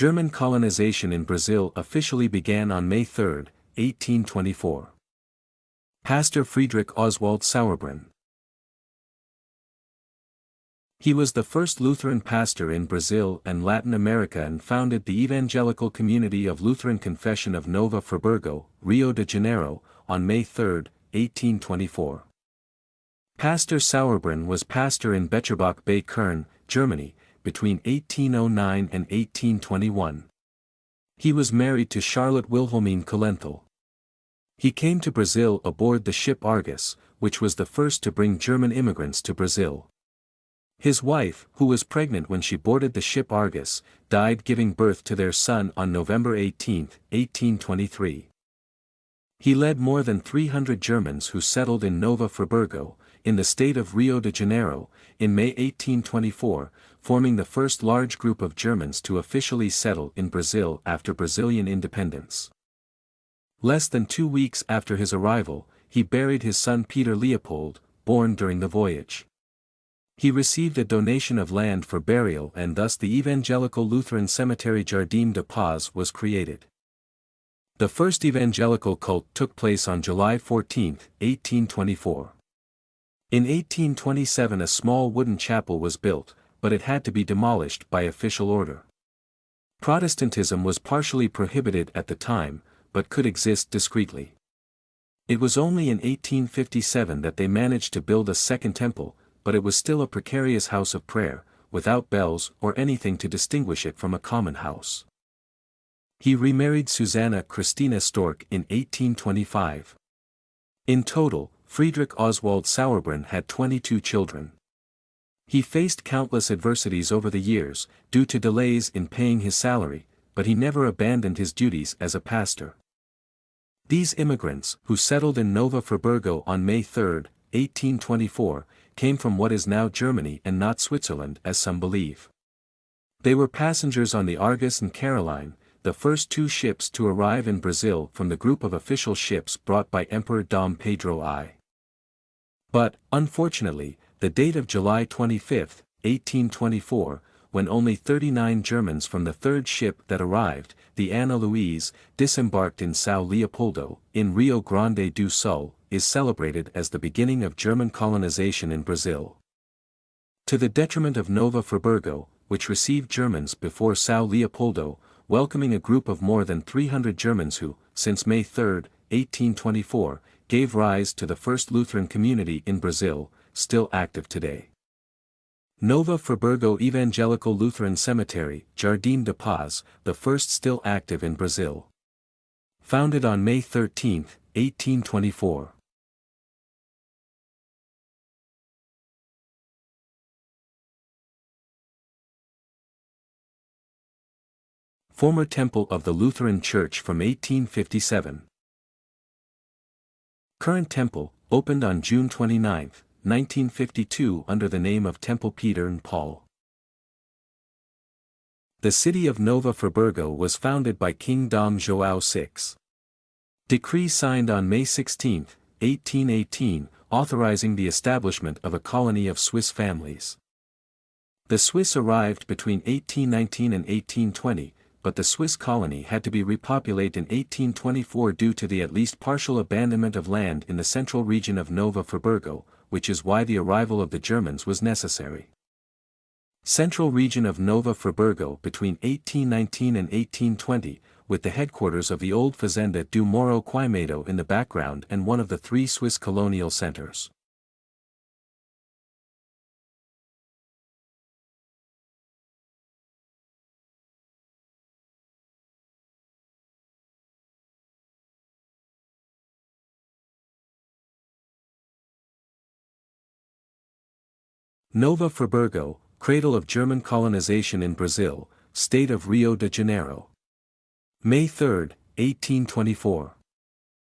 German colonization in Brazil officially began on May 3, 1824. Pastor Friedrich Oswald Sauerbronn. He was the first Lutheran pastor in Brazil and Latin America and founded the Evangelical community of Lutheran Confession of Nova Friburgo, Rio de Janeiro, on May 3, 1824. Pastor Sauerbronn was pastor in Becherbach bei Kirn, Germany, between 1809 and 1821. He was married to Charlotte Wilhelmine Kühlenthal. He came to Brazil aboard the ship Argus, which was the first to bring German immigrants to Brazil. His wife, who was pregnant when she boarded the ship Argus, died giving birth to their son on November 18, 1823. He led more than 300 Germans who settled in Nova Friburgo, in the state of Rio de Janeiro, in May 1824, forming the first large group of Germans to officially settle in Brazil after Brazilian independence. Less than 2 weeks after his arrival, he buried his son Peter Leopold, born during the voyage. He received a donation of land for burial and thus the Evangelical Lutheran cemetery Jardim de Paz was created. The first evangelical cult took place on July 14, 1824. In 1827 a small wooden chapel was built, but it had to be demolished by official order. Protestantism was partially prohibited at the time, but could exist discreetly. It was only in 1857 that they managed to build a second temple, but it was still a precarious house of prayer, without bells or anything to distinguish it from a common house. He remarried Susanna Christina Stork in 1825. In total, Friedrich Oswald Sauerbronn had 22 children. He faced countless adversities over the years, due to delays in paying his salary, but he never abandoned his duties as a pastor. These immigrants, who settled in Nova Friburgo on May 3, 1824, came from what is now Germany and not Switzerland as some believe. They were passengers on the Argus and Caroline, the first 2 ships to arrive in Brazil from the group of official ships brought by Emperor Dom Pedro I. But, unfortunately, the date of July 25, 1824, when only 39 Germans from the 3rd ship that arrived, the Ana Luís, disembarked in São Leopoldo, in Rio Grande do Sul, is celebrated as the beginning of German colonization in Brazil. To the detriment of Nova Friburgo, which received Germans before São Leopoldo, welcoming a group of more than 300 Germans who, since May 3, 1824, gave rise to the first Lutheran community in Brazil, still active today. Nova Friburgo Evangelical Lutheran Cemetery, Jardim de Paz, the first still active in Brazil. Founded on May 13, 1824. Former temple of the Lutheran Church from 1857. Current temple, opened on June 29, 1952 under the name of Temple Peter and Paul. The city of Nova Friburgo was founded by King Dom João VI. Decree signed on May 16, 1818, authorizing the establishment of a colony of Swiss families. The Swiss arrived between 1819 and 1820, but the Swiss colony had to be repopulated in 1824 due to the at least partial abandonment of land in the central region of Nova Friburgo, which is why the arrival of the Germans was necessary. Central region of Nova Friburgo between 1819 and 1820, with the headquarters of the old Fazenda do Moro Queimedo in the background and one of the 3 Swiss colonial centers. Nova Friburgo, cradle of German colonization in Brazil, state of Rio de Janeiro. May 3, 1824.